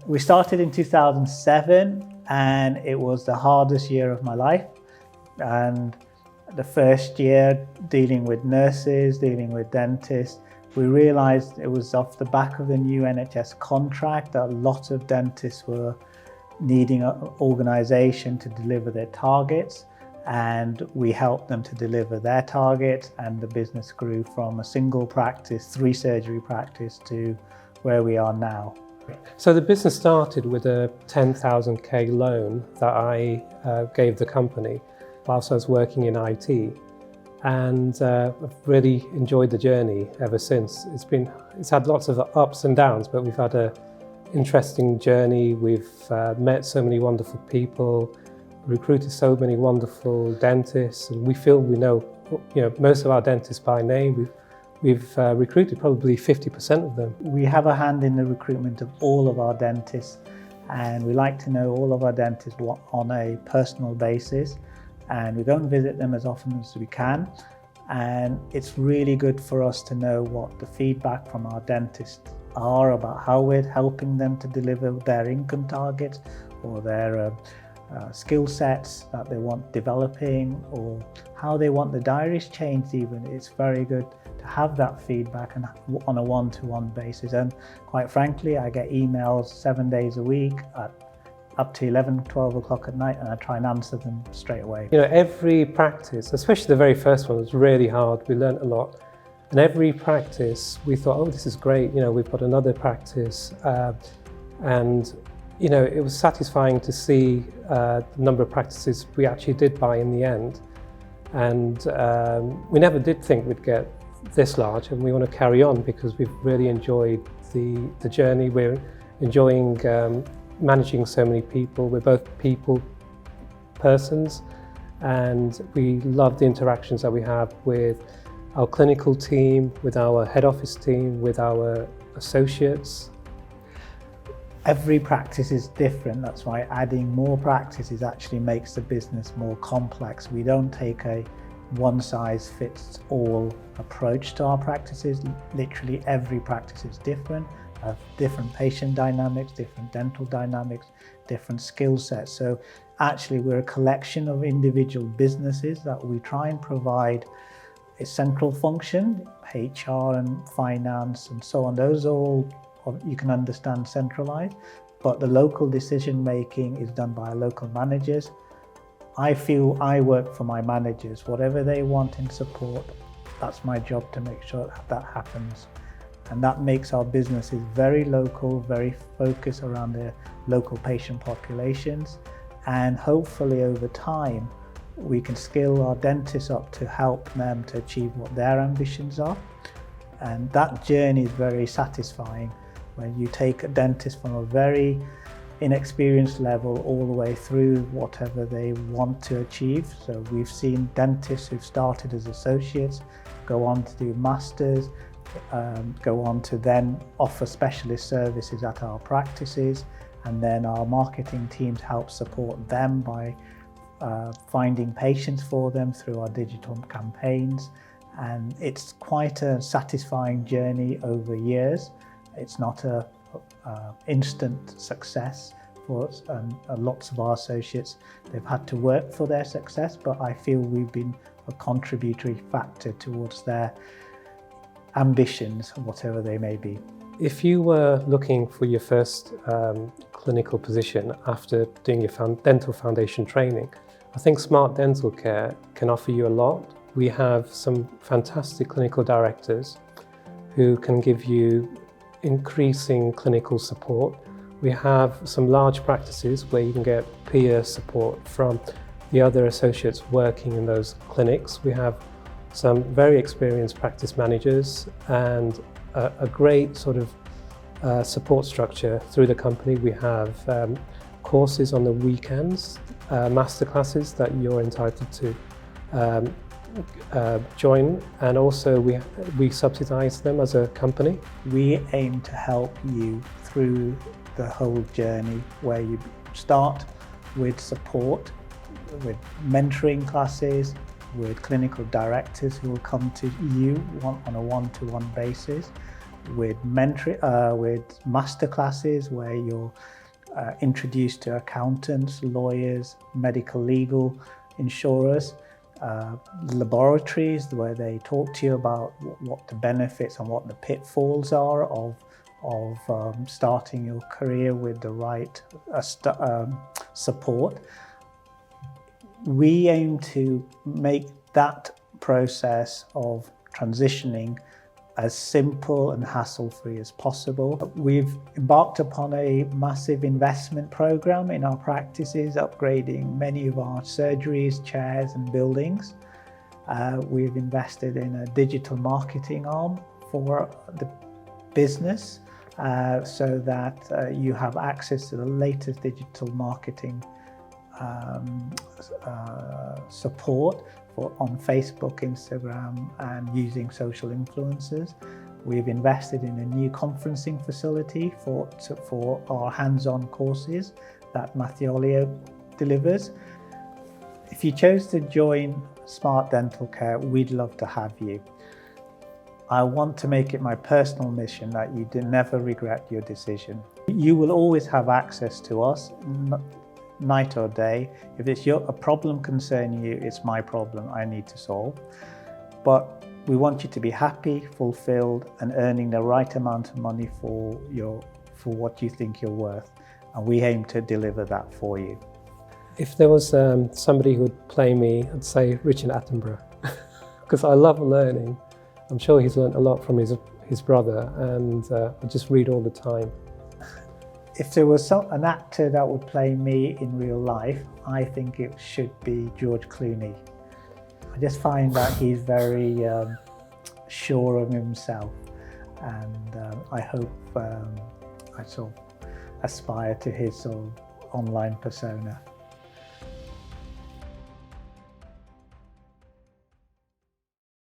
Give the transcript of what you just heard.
We started in 2007 and it was the hardest year of my life. And the first year dealing with nurses, dealing with dentists, we realized it was off the back of the new NHS contract that a lot of dentists were needing an organization to deliver their targets, and we helped them to deliver their targets, and the business grew from a single practice, 3 surgery practice, to where we are now. So the business started with a 10,000k loan that I gave the company whilst I was working in IT, and I've really enjoyed the journey ever since. It's had lots of ups and downs, but we've had an interesting journey. We've met so many wonderful people, recruited so many wonderful dentists, and we feel we know most of our dentists by name. We've recruited probably 50% of them. We have a hand in the recruitment of all of our dentists, and we like to know all of our dentists on a personal basis, and we go and visit them as often as we can. And it's really good for us to know what the feedback from our dentists are about how we're helping them to deliver their income targets or their skill sets that they want developing, or how they want the diaries changed even. It's very good to have that feedback and on a one-to-one basis. And quite frankly, I get emails 7 days a week at up to 11, 12 o'clock at night, and I try and answer them straight away. Every practice, especially the very first one, was really hard. We learned a lot. And every practice, we thought, oh, this is great. We've got another practice. And it was satisfying to see the number of practices we actually did buy in the end. And we never did think we'd get this large, and we want to carry on because we've really enjoyed the journey. We're enjoying managing so many people. We're both people persons, and we love the interactions that we have with our clinical team, with our head office team, with our associates. Every practice is different. That's why adding more practices actually makes the business more complex. We don't take a one-size-fits-all approach to our practices. Literally every practice is different, have different patient dynamics, different dental dynamics, different skill sets. So actually we're a collection of individual businesses that we try and provide a central function, HR and finance and so on. Those are all, you can understand, centralized, but the local decision making is done by our local managers. I feel I work for my managers. Whatever they want in support, that's my job to make sure that happens. And that makes our businesses very local, very focused around their local patient populations. And hopefully over time, we can scale our dentists up to help them to achieve what their ambitions are. And that journey is very satisfying when you take a dentist from a very inexperienced level all the way through whatever they want to achieve. So we've seen dentists who've started as associates go on to do masters, go on to then offer specialist services at our practices, and then our marketing teams help support them by finding patients for them through our digital campaigns. And it's quite a satisfying journey over years. It's not a instant success for us, and lots of our associates, they've had to work for their success, but I feel we've been a contributory factor towards their ambitions, whatever they may be. If you were looking for your first clinical position after doing your dental foundation training, I think Smart Dental Care can offer you a lot. We have some fantastic clinical directors who can give you increasing clinical support. We have some large practices where you can get peer support from the other associates working in those clinics. We have some very experienced practice managers and a great sort of support structure through the company. We have courses on the weekends, masterclasses that you're entitled to join, and also we subsidize them as a company. We aim to help you through the whole journey, where you start with support, with mentoring classes, with clinical directors who will come to you on a one-to-one basis. with masterclasses where you're introduced to accountants, lawyers, medical, legal, insurers, laboratories where they talk to you about what the benefits and what the pitfalls are of starting your career with the right support. We aim to make that process of transitioning as simple and hassle-free as possible. We've embarked upon a massive investment program in our practices, upgrading many of our surgeries, chairs and buildings. We've invested in a digital marketing arm for the business so that you have access to the latest digital marketing support on Facebook, Instagram and using social influencers. We've invested in a new conferencing facility for our hands-on courses that Mattiolio delivers. If you chose to join Smart Dental Care, we'd love to have you. I want to make it my personal mission that you never regret your decision. You will always have access to us, night or day. If it's a problem concerning you, it's my problem I need to solve. But we want you to be happy, fulfilled and earning the right amount of money for what you think you're worth. And we aim to deliver that for you. If there was somebody who would play me, I'd say Richard Attenborough, because I love learning. I'm sure he's learned a lot from his brother, and I just read all the time. If there was an actor that would play me in real life, I think it should be George Clooney. I just find that he's very sure of himself, and I hope I sort of aspire to his sort of online persona.